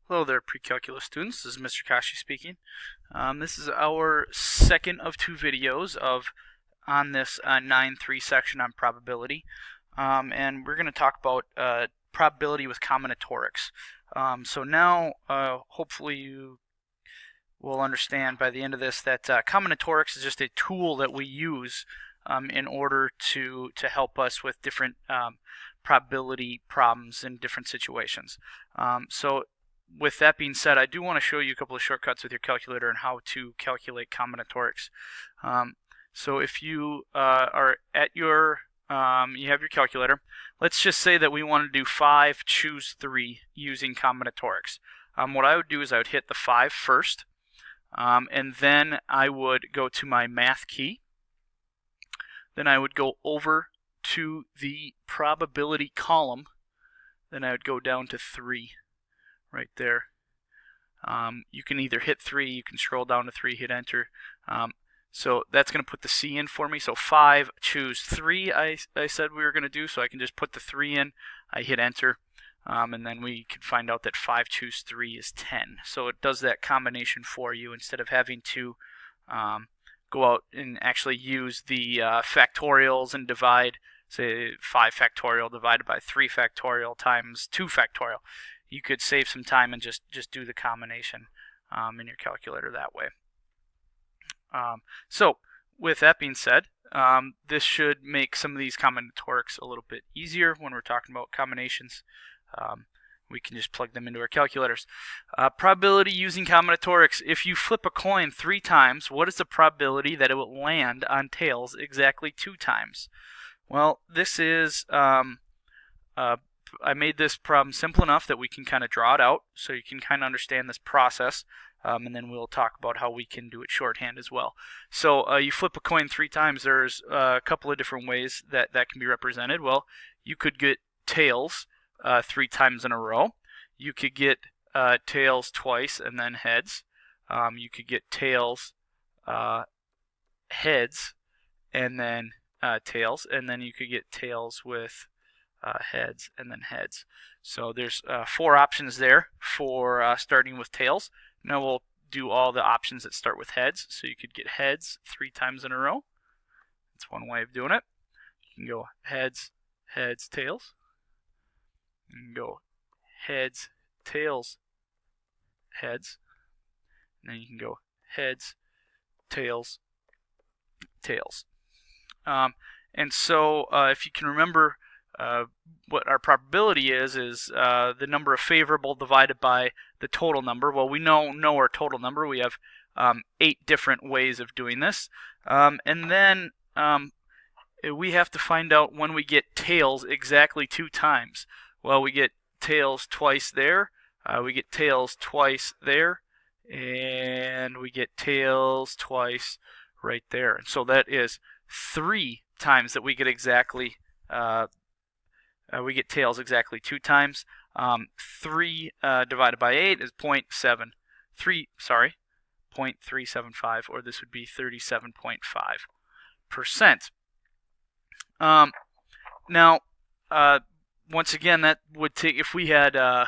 Hello there, pre-calculus students. This is Mr. Kashi speaking. This is our second of two videos on this 9.3 section on probability, and we're going to talk about probability with combinatorics. So now, hopefully, you will understand by the end of this that combinatorics is just a tool that we use in order to help us with different probability problems in different situations. So with that being said, I do want to show you a couple of shortcuts with your calculator and how to calculate combinatorics. So if you are at your, you have your calculator, let's just say that we want to do 5, choose 3 using combinatorics. What I would do is I would hit the 5 first, and then I would go to my math key. Then I would go over to the probability column. Then I would go down to 3. Right there. You can either hit 3, you can scroll down to 3, hit enter. So that's going to put the C in for me. So 5, choose 3, I said we were going to do, so I can just put the 3 in, I hit enter, and then we can find out that 5 choose 3 is 10. So it does that combination for you instead of having to go out and actually use the factorials and divide, say 5 factorial divided by 3 factorial times 2 factorial. You could save some time and just do the combination in your calculator that way. So with that being said, this should make some of these combinatorics a little bit easier when we're talking about combinations. We can just plug them into our calculators. Probability using combinatorics. If you flip a coin 3 times, what is the probability that it will land on tails exactly 2 times? Well, this is I made this problem simple enough that we can kind of draw it out so you can kind of understand this process, and then we'll talk about how we can do it shorthand as well. So you flip a coin 3 times. There's a couple of different ways that can be represented. Well, you could get tails 3 times in a row. You could get tails twice and then heads. You could get tails, heads, and then tails, and then you could get tails with heads and then heads. So there's 4 options there for starting with tails. Now we'll do all the options that start with heads. So you could get heads 3 times in a row. That's one way of doing it. You can go heads, heads, tails. You can go heads, tails, heads. And then you can go heads, tails, tails. And so if you can remember, what our probability is the number of favorable divided by the total number. Well, we know our total number. We have 8 different ways of doing this. And then we have to find out when we get tails exactly 2 times. Well, we get tails twice there. We get tails twice there. And we get tails twice right there. And so that is 3 times that we get exactly we get tails exactly 2 times. 3 divided by 8 is 0.375, or this would be 37.5%. Now, once again, that would take, if we had to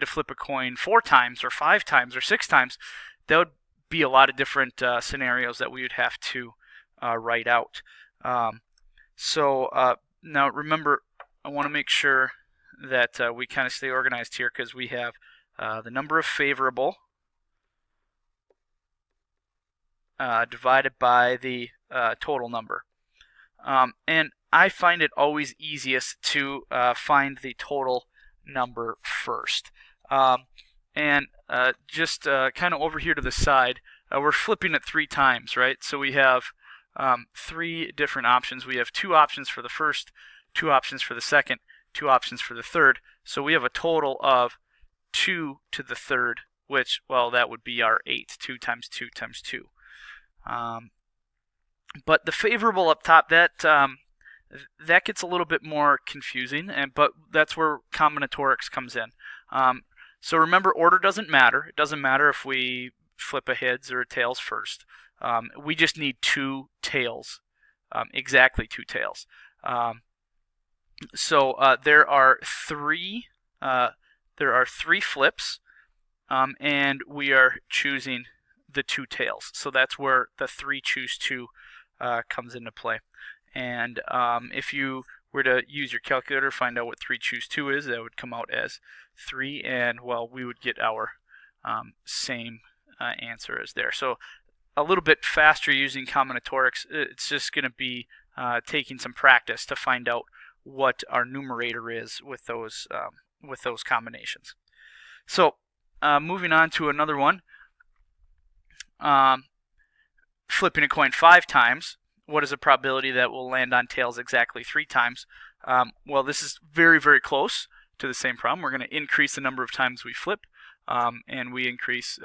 flip a coin 4 times or 5 times or 6 times, that would be a lot of different scenarios that we would have to write out. Now remember, I want to make sure that we kind of stay organized here, because we have the number of favorable divided by the total number. And I find it always easiest to find the total number first. Just kind of over here to the side, we're flipping it 3 times, right? So we have 3 different options. We have 2 options for the first, 2 options for the second, 2 options for the third. So we have a total of 2 to the third, which, well, that would be our 8. 2 times 2 times 2. But the favorable up top, that gets a little bit more confusing, but that's where combinatorics comes in. So remember, order doesn't matter. It doesn't matter if we flip a heads or a tails first. We just need 2 tails, exactly 2 tails. So there are 3 flips and we are choosing the 2 tails. So that's where the 3 choose 2 comes into play. And if you were to use your calculator, find out what 3 choose 2 is, that would come out as 3, and well, we would get our same answer as there. So a little bit faster using combinatorics. It's just going to be taking some practice to find out what our numerator is with those combinations. So moving on to another one, flipping a coin 5 times. What is the probability that will land on tails exactly 3 times? Well, this is very, very close to the same problem. We're going to increase the number of times we flip, and we increase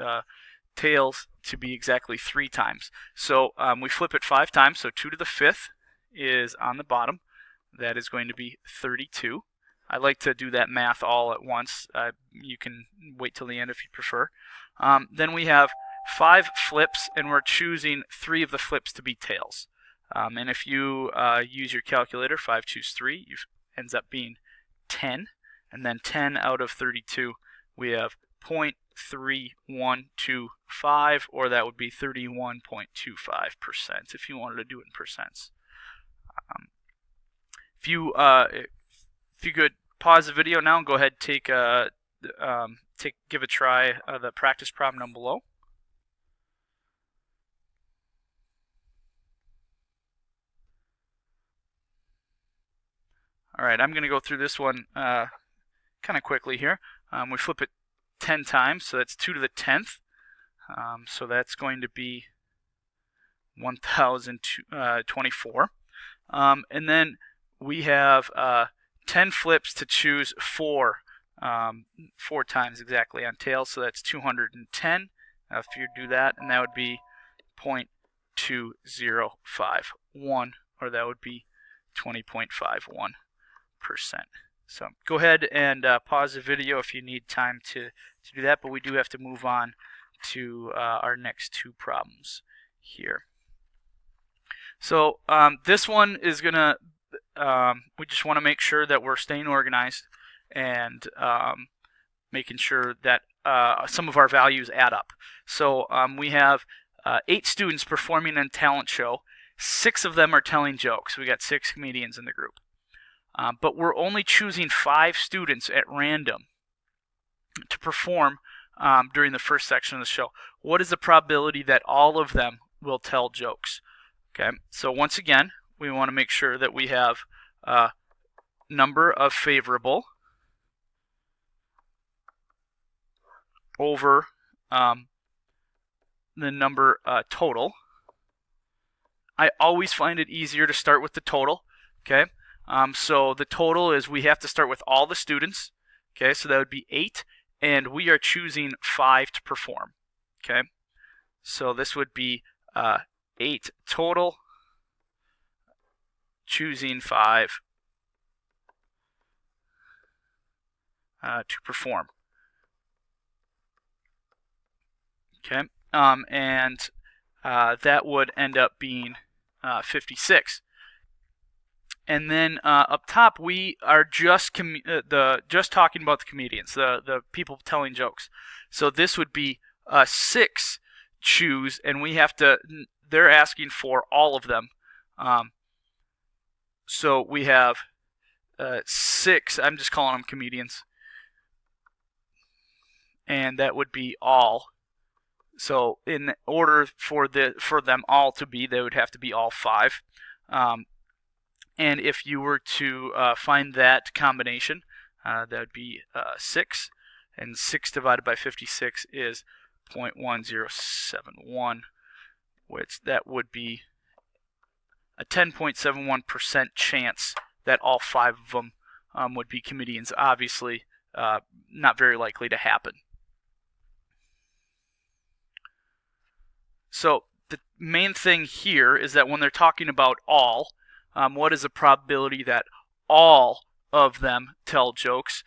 tails to be exactly 3 times. So we flip it 5 times, so 2 to the 5th is on the bottom. That is going to be 32. I like to do that math all at once. You can wait till the end if you prefer. Then we have 5 flips, and we're choosing 3 of the flips to be tails. And if you use your calculator, 5 choose 3, it ends up being 10. And then 10 out of 32, we have 0.3125, or that would be 31.25% if you wanted to do it in percents. If you could pause the video now and go ahead and give a try the practice problem down below. All right, I'm going to go through this one kind of quickly here. We flip it 10 times, so that's 2 to the 10th. So that's going to be 1,024. And then we have 10 flips to choose 4 times exactly on tails, so that's 210. If you do that, and that would be 0.2051, or that would be 20.51%. So go ahead and pause the video if you need time to do that, but we do have to move on to our next 2 problems here. So this one is going to, we just want to make sure that we're staying organized and making sure that some of our values add up. So we have 8 students performing in a talent show. 6 of them are telling jokes. We got 6 comedians in the group. But we're only choosing 5 students at random to perform during the first section of the show. What is the probability that all of them will tell jokes? Okay, so once again, we want to make sure that we have number of favorable over the number total. I always find it easier to start with the total. Okay, so the total is we have to start with all the students. Okay, so that would be 8, and we are choosing 5 to perform. Okay, so this would be 8 total, choosing 5 to perform. Okay, and that would end up being 56. And then up top, we are just talking about the comedians, the people telling jokes. So this would be 6 choose, and we have to. They're asking for all of them. So we have 6. I'm just calling them comedians, and that would be all. So in order for them all to be, they would have to be all 5. And if you were to find that combination, that would be 6. And 6 divided by 56 is 0.1071, which that would be a 10.71% chance that all 5 of them would be comedians. Obviously, not very likely to happen. So the main thing here is that when they're talking about all, what is the probability that all of them tell jokes?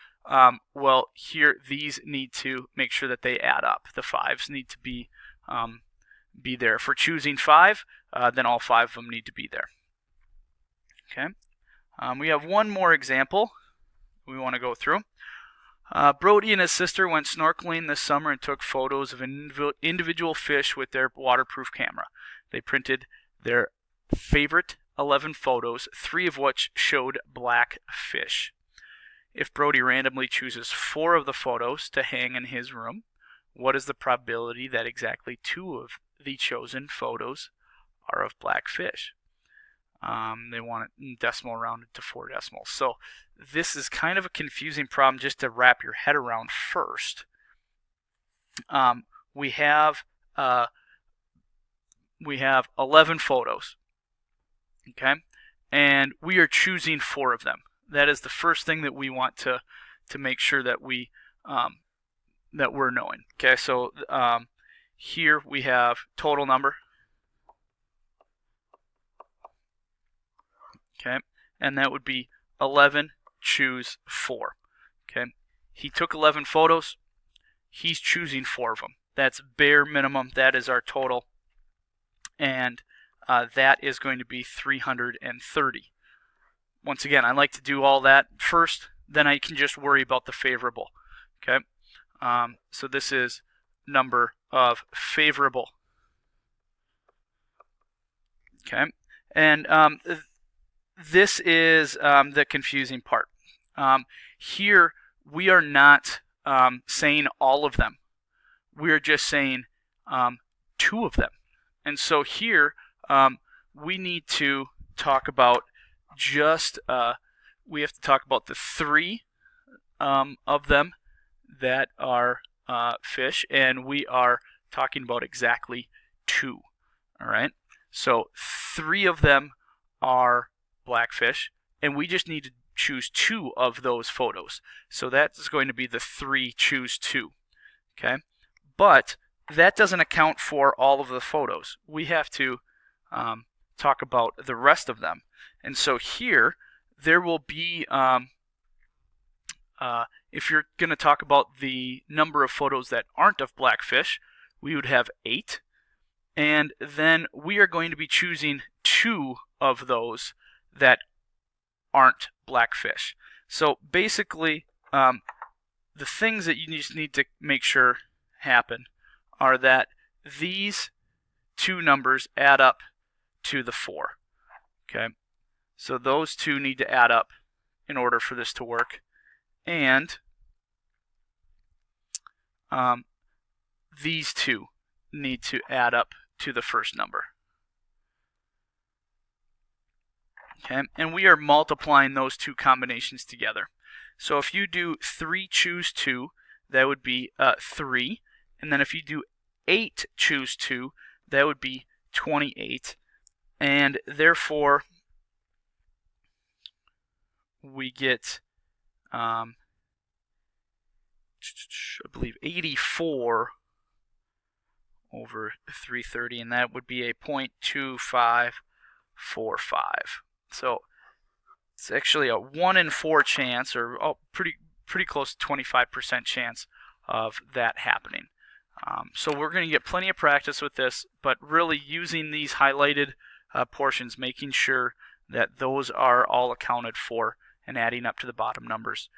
Well, here these need to make sure that they add up. The 5s need to be there. If we're choosing 5, then all 5 of them need to be there. Okay. We have one more example we want to go through. Brody and his sister went snorkeling this summer and took photos of individual fish with their waterproof camera. They printed their favorite 11 photos, 3 of which showed black fish. If Brody randomly chooses 4 of the photos to hang in his room, what is the probability that exactly 2 of the chosen photos are of black fish? They want it decimal rounded to 4 decimals. So this is kind of a confusing problem just to wrap your head around first. We have 11 photos, okay, and we are choosing 4 of them. That is the first thing that we want to make sure that we're knowing. Okay, so here we have total number. Okay, and that would be 11, choose 4. Okay, he took 11 photos. He's choosing 4 of them. That's bare minimum. That is our total, and that is going to be 330. Once again, I like to do all that first, then I can just worry about the favorable. Okay, so this is number of favorable. Okay, and this is the confusing part. Here, we are not saying all of them. We're just saying 2 of them. And so here, we need to talk about we have to talk about the 3 of them that are fish, and we are talking about exactly 2. All right? So 3 of them are blackfish, and we just need to choose 2 of those photos. So that is going to be the 3 choose 2. Okay, but that doesn't account for all of the photos. We have to talk about the rest of them. And so here there will be, if you're going to talk about the number of photos that aren't of blackfish, we would have 8. And then we are going to be choosing 2 of those that aren't blackfish. So basically, the things that you just need to make sure happen are that these 2 numbers add up to the 4. Okay, so those 2 need to add up in order for this to work, and these 2 need to add up to the first number. Okay, and we are multiplying those 2 combinations together. So if you do 3 choose 2, that would be 3. And then if you do 8 choose 2, that would be 28. And therefore, we get, I believe, 84 over 330, and that would be a 0.2545. So it's actually a 1 in 4 chance, or pretty close to 25% chance of that happening. So we're going to get plenty of practice with this, but really using these highlighted portions, making sure that those are all accounted for and adding up to the bottom numbers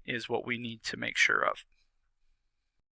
is what we need to make sure of.